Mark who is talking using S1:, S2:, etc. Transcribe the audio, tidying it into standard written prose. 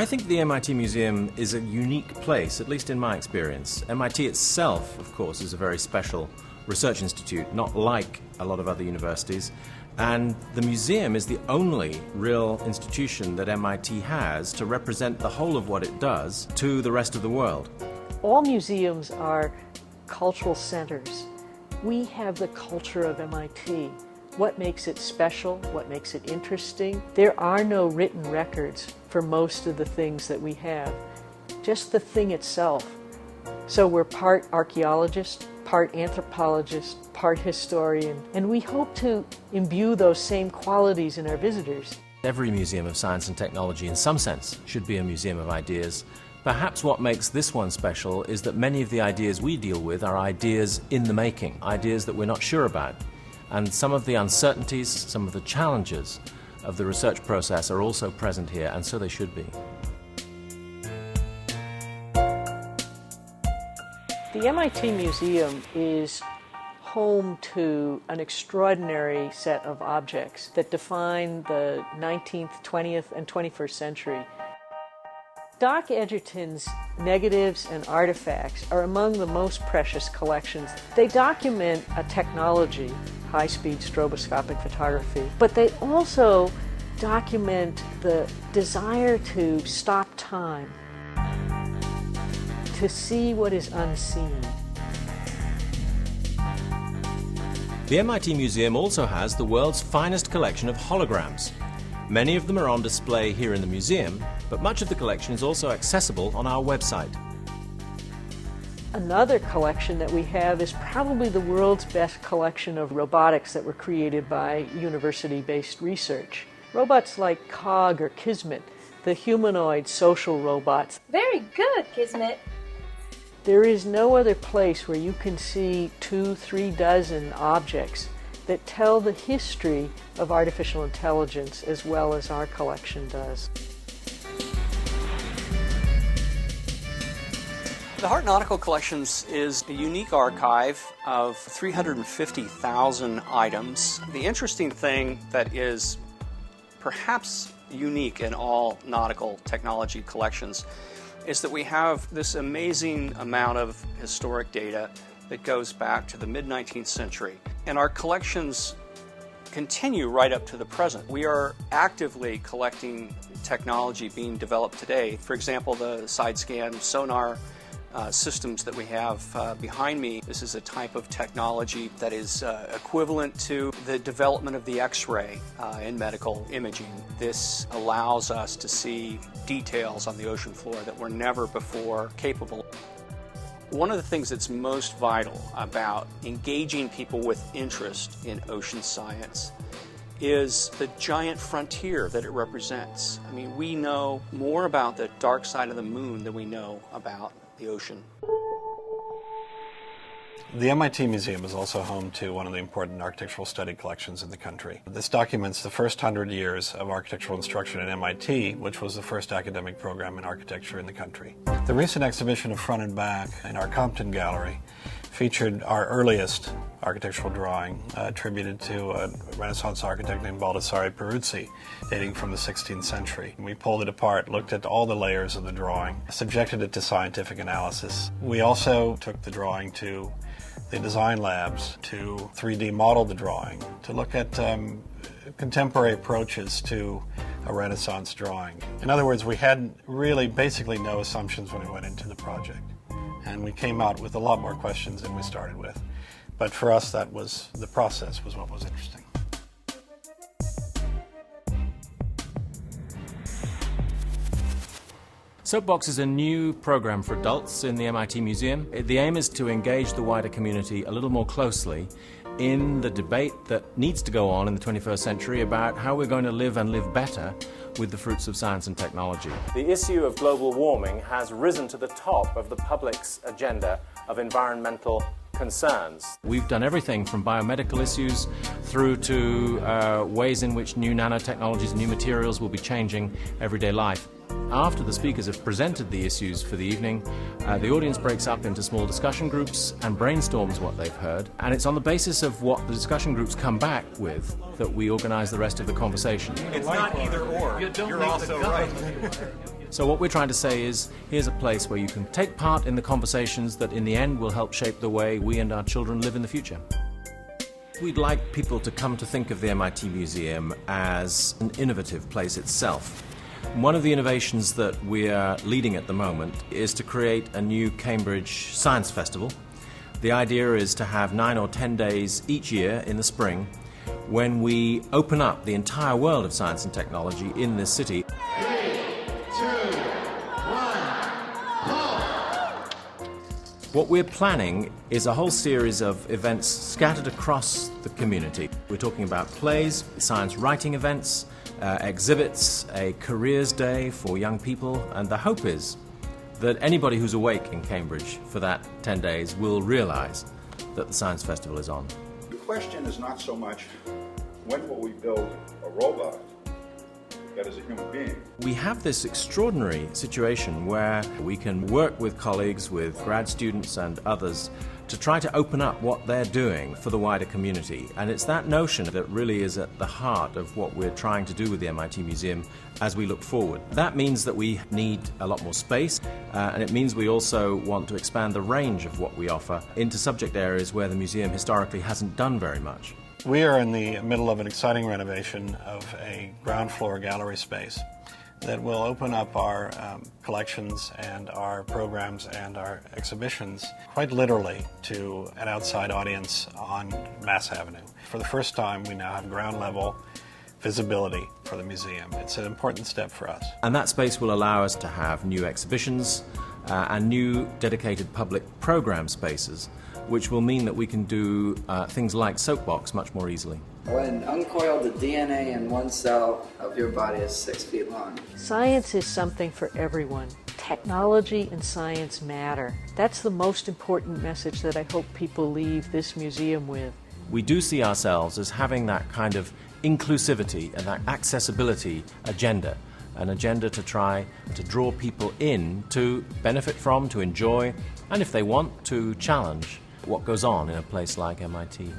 S1: I think the MIT Museum is a unique place, at least in my experience. MIT itself, of course, is a very special research institute, not like a lot of other universities. And the museum is the only real institution that MIT has to represent the whole of what it does to the rest of the world.
S2: All museums are cultural centers. We have the culture of MIT. What makes it special? What makes it interesting? There are no written records for most of the things that we have, just the thing itself. So we're part archaeologist, part anthropologist, part historian, and we hope to imbue those same qualities in our visitors.
S1: Every museum of science and technology, in some sense, should be a museum of ideas. Perhaps what makes this one special is that many of the ideas we deal with are ideas in the making, ideas that we're not sure about. And some of the uncertainties, some of the challenges of the research process are also present here, and so they should be.
S2: The MIT Museum is home to an extraordinary set of objects that define the 19th, 20th, and 21st century. Doc Edgerton's negatives and artifacts are among the most precious collections. They document a technology, high-speed stroboscopic photography, but they also document the desire to stop time, to see what is unseen.
S1: The MIT Museum also has the world's finest collection of holograms. Many of them are on display here in the museum, but much of the collection is also accessible on our website.
S2: Another collection that we have is probably the world's best collection of robotics that were created by university-based research. Robots like Cog or Kismet, the humanoid social robots.
S3: Very good, Kismet.
S2: There is no other place where you can see 2-3 dozen objects that tell the history of artificial intelligence as well as our collection does.
S4: The Hart Nautical Collections is a unique archive of 350,000 items. The interesting thing that is perhaps unique in all nautical technology collections is that we have this amazing amount of historic data that goes back to the mid-19th century. And our collections continue right up to the present. We are actively collecting technology being developed today. For example, the side scan sonar systems that we have behind me. This is a type of technology that is equivalent to the development of the X-ray in medical imaging. This allows us to see details on the ocean floor that were never before capable. One of the things that's most vital about engaging people with interest in ocean science is the giant frontier that it represents. I mean, we know more about the dark side of the moon than we know about the ocean.
S5: The MIT Museum is also home to one of the important architectural study collections in the country. This documents the first 100 years of architectural instruction at MIT, which was the first academic program in architecture in the country. The recent exhibition of Front and Back in our Compton Gallery featured our earliest architectural drawing attributed to a Renaissance architect named Baldassare Peruzzi, dating from the 16th century. We pulled it apart, looked at all the layers of the drawing, subjected it to scientific analysis. We also took the drawing to the design labs to 3D model the drawing, to look at contemporary approaches to a Renaissance drawing. In other words, we had really basically no assumptions when we went into the project. And we came out with a lot more questions than we started with. But for us, that was the process was what was interesting.
S1: Soapbox is a new program for adults in the MIT Museum. The aim is to engage the wider community a little more closely in the debate that needs to go on in the 21st century about how we're going to live and live better with the fruits of science and technology. The issue of global warming has risen to the top of the public's agenda of environmental concerns. We've done everything from biomedical issues through to ways in which new nanotechnologies and new materials will be changing everyday life. After the speakers have presented the issues for the evening, the audience breaks up into small discussion groups and brainstorms what they've heard, and it's on the basis of what the discussion groups come back with that we organize the rest of the conversation.
S6: It's not either or. You're also right.
S1: So what we're trying to say is, here's a place where you can take part in the conversations that in the end will help shape the way we and our children live in the future. We'd like people to come to think of the MIT Museum as an innovative place itself. One of the innovations that we're leading at the moment is to create a new Cambridge Science Festival. The idea is to have 9 or 10 days each year in the spring when we open up the entire world of science and technology in this city.
S3: 3, 2, 1, go!
S1: What we're planning is a whole series of events scattered across the community. We're talking about plays, science writing events, exhibits, a careers day for young people, and the hope is that anybody who's awake in Cambridge for that 10 days will realize that the Science Festival is on.
S6: The question is not so much when will we build a robot that is a human being.
S1: We have this extraordinary situation where we can work with colleagues, with grad students and others to try to open up what they're doing for the wider community. And it's that notion that really is at the heart of what we're trying to do with the MIT Museum as we look forward. That means that we need a lot more space, and it means we also want to expand the range of what we offer into subject areas where the museum historically hasn't done very much.
S5: We are in the middle of an exciting renovation of a ground floor gallery space that will open up our collections and our programs and our exhibitions quite literally to an outside audience on Mass Avenue. For the first time, we now have ground level visibility for the museum. It's an important step for us.
S1: And that space will allow us to have new exhibitions and new dedicated public program spaces, which will mean that we can do things like Soapbox much more easily.
S7: When uncoiled, the DNA in one cell of your body is 6 feet long.
S2: Science is something for everyone. Technology and science matter. That's the most important message that I hope people leave this museum with.
S1: We do see ourselves as having that kind of inclusivity and that accessibility agenda, an agenda to try to draw people in to benefit from, to enjoy, and if they want, to challenge what goes on in a place like MIT.